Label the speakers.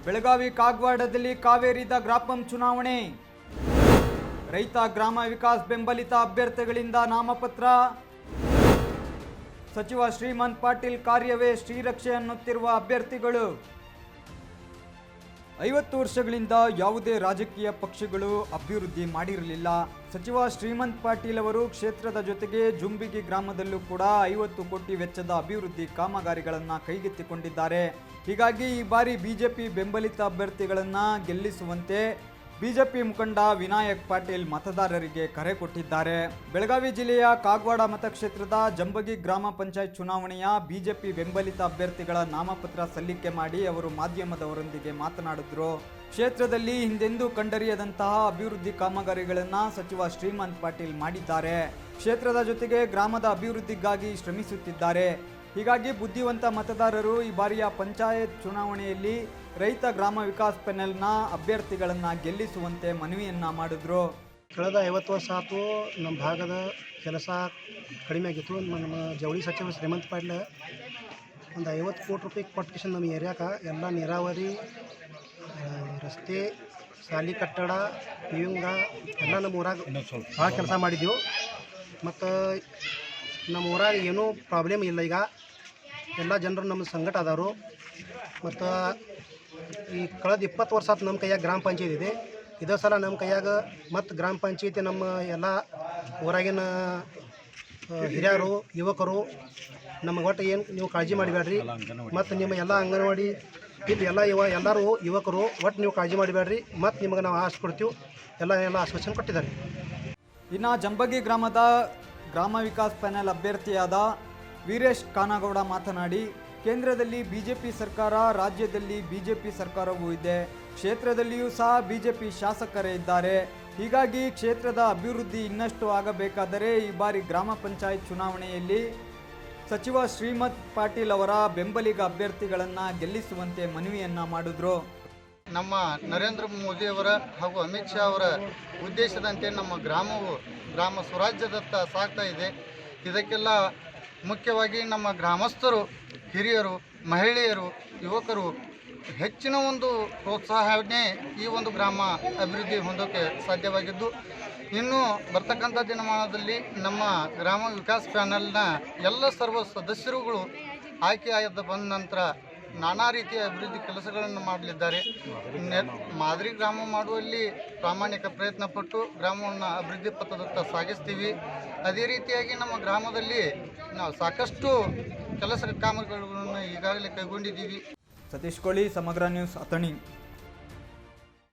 Speaker 1: ಬೆಳಗಾವಿ ಕಾಗವಾಡದಲ್ಲಿ ಕಾವೇರಿದ ಗ್ರಾಪಂ ಚುನಾವಣೆ. ರೈತ ಗ್ರಾಮ ವಿಕಾಸ್ ಬೆಂಬಲಿತ ಅಭ್ಯರ್ಥಿಗಳಿಂದ ನಾಮಪತ್ರ. ಸಚಿವ ಶ್ರೀಮಂತ್ ಪಾಟೀಲ್ ಕಾರ್ಯವೇ ಶ್ರೀರಕ್ಷೆ ಅನ್ನುತ್ತಿರುವ ಅಭ್ಯರ್ಥಿಗಳು. 50 ವರ್ಷಗಳಿಂದ ಯಾವುದೇ ರಾಜಕೀಯ ಪಕ್ಷಗಳು ಅಭಿವೃದ್ಧಿ ಮಾಡಿರಲಿಲ್ಲ. ಸಚಿವ ಶ್ರೀಮಂತ್ ಪಾಟೀಲ್ ಅವರು ಕ್ಷೇತ್ರದ ಜೊತೆಗೆ ಜುಂಬಿಗಿ ಗ್ರಾಮದಲ್ಲೂ ಕೂಡ 50 ಕೋಟಿ ವೆಚ್ಚದ ಅಭಿವೃದ್ಧಿ ಕಾಮಗಾರಿಗಳನ್ನು ಕೈಗೆತ್ತಿಕೊಂಡಿದ್ದಾರೆ. ಹೀಗಾಗಿ ಈ ಬಾರಿ ಬಿಜೆಪಿ ಬೆಂಬಲಿತ ಅಭ್ಯರ್ಥಿಗಳನ್ನು ಗೆಲ್ಲಿಸುವಂತೆ ಬಿಜೆಪಿ ಮುಖಂಡ ವಿನಾಯಕ್ ಪಾಟೀಲ್ ಮತದಾರರಿಗೆ ಕರೆ ಕೊಟ್ಟಿದ್ದಾರೆ. ಬೆಳಗಾವಿ ಜಿಲ್ಲೆಯ ಕಾಗವಾಡ ಮತಕ್ಷೇತ್ರದ ಜಂಬಗಿ ಗ್ರಾಮ ಪಂಚಾಯತ್ ಚುನಾವಣೆಯ ಬಿಜೆಪಿ ಬೆಂಬಲಿತ ಅಭ್ಯರ್ಥಿಗಳ ನಾಮಪತ್ರ ಸಲ್ಲಿಕೆ ಮಾಡಿ ಅವರು ಮಾಧ್ಯಮದವರೊಂದಿಗೆ ಮಾತನಾಡಿದ್ರು. ಕ್ಷೇತ್ರದಲ್ಲಿ ಹಿಂದೆಂದೂ ಕಂಡರಿಯದಂತಹ ಅಭಿವೃದ್ಧಿ ಕಾಮಗಾರಿಗಳನ್ನು ಸಚಿವ ಶ್ರೀಮಂತ್ ಪಾಟೀಲ್ ಮಾಡಿದ್ದಾರೆ. ಕ್ಷೇತ್ರದ ಜೊತೆಗೆ ಗ್ರಾಮದ ಅಭಿವೃದ್ಧಿಗಾಗಿ ಶ್ರಮಿಸುತ್ತಿದ್ದಾರೆ. ಹೀಗಾಗಿ ಬುದ್ಧಿವಂತ ಮತದಾರರು ಈ ಬಾರಿಯ ಪಂಚಾಯತ್ ಚುನಾವಣೆಯಲ್ಲಿ ರೈತ ಗ್ರಾಮ ವಿಕಾಸ್ ಪ್ಯಾನೆಲ್ನ ಅಭ್ಯರ್ಥಿಗಳನ್ನು ಗೆಲ್ಲಿಸುವಂತೆ ಮನವಿಯನ್ನ ಮಾಡಿದ್ರು.
Speaker 2: ಕಳೆದ 50 ವರ್ಷ ಆಯಿತು ನಮ್ಮ ಭಾಗದ ಕೆಲಸ ಕಡಿಮೆ ಆಗಿತ್ತು. ನಮ್ಮ ಜವಳಿ ಸಚಿವ ಶ್ರೀಮಂತ್ ಪಾಟೀಲ್ ಒಂದು 50 ಕೋಟಿ ರೂಪಾಯಿ ಕೊಟ್ಟು ನಮ್ಮ ಏರಿಯಾಕ್ಕೆ ಎಲ್ಲ ನೀರಾವರಿ, ರಸ್ತೆ, ಶಾಲೆ ಕಟ್ಟಡ, ಪಿಯುಂಗ ಎಲ್ಲ ನಮ್ಮ ಊರಾಗ ಭಾಳ ಕೆಲಸ ಮಾಡಿದ್ದೆವು. ಮತ್ತು ನಮ್ಮ ಊರಾಗ ಏನೂ ಪ್ರಾಬ್ಲಮ್ ಇಲ್ಲ. ಈಗ ಎಲ್ಲ ಜನರು ನಮ್ಮ ಸಂಗಟ ಅದಾರು. ಮತ್ತು ಈ ಕಳೆದ 20 ವರ್ಷ ಆಯ್ತು ನಮ್ಮ ಕೈಯಾಗ ಗ್ರಾಮ ಪಂಚಾಯತ್ ಇದೆ. ಇದೇ ಸಲ ನಮ್ಮ ಕೈಯಾಗ ಮತ್ತು ಗ್ರಾಮ ಪಂಚಾಯತಿ ನಮ್ಮ ಎಲ್ಲ ಊರಾಗಿನ ಹಿರಿಯರು, ಯುವಕರು ನಮಗೆ ಒಟ್ಟು ಏನು ನೀವು ಕಾಳಜಿ ಮಾಡಬೇಡ್ರಿ. ಮತ್ತು ನಿಮ್ಮ ಎಲ್ಲ ಅಂಗನವಾಡಿ ಇಲ್ಲಿ ಎಲ್ಲ ಎಲ್ಲರೂ ಯುವಕರು ಒಟ್ಟು ನೀವು ಕಾಳಜಿ ಮಾಡಬೇಡ್ರಿ. ಮತ್ತು ನಿಮಗೆ ನಾವು ಆಶೆ ಕೊಡ್ತೀವಿ. ಎಲ್ಲ ಆಶ್ವಾಸನೆ ಕೊಟ್ಟಿದ್ದಾರೆ.
Speaker 1: ಇನ್ನು ಜಂಬಗಿ ಗ್ರಾಮದ ಗ್ರಾಮ ವಿಕಾಸ್ ಪ್ಯಾನೆಲ್ ಅಭ್ಯರ್ಥಿಯಾದ ವೀರೇಶ್ ಕಾನಗೌಡ ಮಾತನಾಡಿ, ಕೇಂದ್ರದಲ್ಲಿ ಬಿಜೆಪಿ ಸರ್ಕಾರ, ರಾಜ್ಯದಲ್ಲಿ ಬಿಜೆಪಿ ಸರ್ಕಾರವೂ ಇದೆ. ಕ್ಷೇತ್ರದಲ್ಲಿಯೂ ಸಹ ಬಿಜೆಪಿ ಶಾಸಕರೇ ಇದ್ದಾರೆ. ಹೀಗಾಗಿ ಕ್ಷೇತ್ರದ ಅಭಿವೃದ್ಧಿ ಇನ್ನಷ್ಟು ಆಗಬೇಕಾದರೆ ಈ ಬಾರಿ ಗ್ರಾಮ ಪಂಚಾಯತ್ ಚುನಾವಣೆಯಲ್ಲಿ ಸಚಿವ ಶ್ರೀಮಂತ್ ಪಾಟೀಲ್ ಅವರ ಬೆಂಬಲಿಗ ಅಭ್ಯರ್ಥಿಗಳನ್ನು ಗೆಲ್ಲಿಸುವಂತೆ ಮನವಿಯನ್ನ ಮಾಡಿದ್ರು.
Speaker 3: ನಮ್ಮ ನರೇಂದ್ರ ಮೋದಿಯವರ ಹಾಗೂ ಅಮಿತ್ ಶಾ ಅವರ ಉದ್ದೇಶದಂತೆ ನಮ್ಮ ಗ್ರಾಮ ಸ್ವರಾಜ್ಯದತ್ತ ಸಾಗ್ತಾ ಇದೆ. ಇದಕ್ಕೆಲ್ಲ ಮುಖ್ಯವಾಗಿ ನಮ್ಮ ಗ್ರಾಮಸ್ಥರು, ಹಿರಿಯರು, ಮಹಿಳೆಯರು, ಯುವಕರು ಹೆಚ್ಚಿನ ಒಂದು ಪ್ರೋತ್ಸಾಹನೆ ಈ ಒಂದು ಗ್ರಾಮ ಅಭಿವೃದ್ಧಿ ಹೊಂದೋಕ್ಕೆ ಸಾಧ್ಯವಾಗಿದ್ದು, ಇನ್ನು ಬರ್ತಕ್ಕಂಥ ದಿನಮಾನದಲ್ಲಿ ನಮ್ಮ ಗ್ರಾಮ ವಿಕಾಸ್ ಪ್ಯಾನೆಲ್ನ ಎಲ್ಲ ಸರ್ವ ಸದಸ್ಯರುಗಳು ಆಯ್ಕೆಯಾದ ಬಂದ ನಂತರ ನಾನಾ ರೀತಿಯ ಅಭಿವೃದ್ಧಿ ಕೆಲಸಗಳನ್ನು ಮಾಡಲಿದ್ದಾರೆ. ಮಾದರಿ ಗ್ರಾಮ ಮಾಡುವಲ್ಲಿ ಪ್ರಾಮಾಣಿಕ ಪ್ರಯತ್ನಪಟ್ಟು ಗ್ರಾಮವನ್ನು ಅಭಿವೃದ್ಧಿ ಪಥದತ್ತ ಸಾಗಿಸ್ತೀವಿ. ಅದೇ ರೀತಿಯಾಗಿ ನಮ್ಮ ಗ್ರಾಮದಲ್ಲಿ ನಾವು ಸಾಕಷ್ಟು ಕೆಲಸ ಕಾಮಗಾರಿಗಳನ್ನು ಈಗಾಗಲೇ ಕೈಗೊಂಡಿದ್ದೀವಿ.
Speaker 1: ಸತೀಶ್ ಕೋಳಿ, ಸಮಗ್ರ ನ್ಯೂಸ್, ಅಥಣಿ.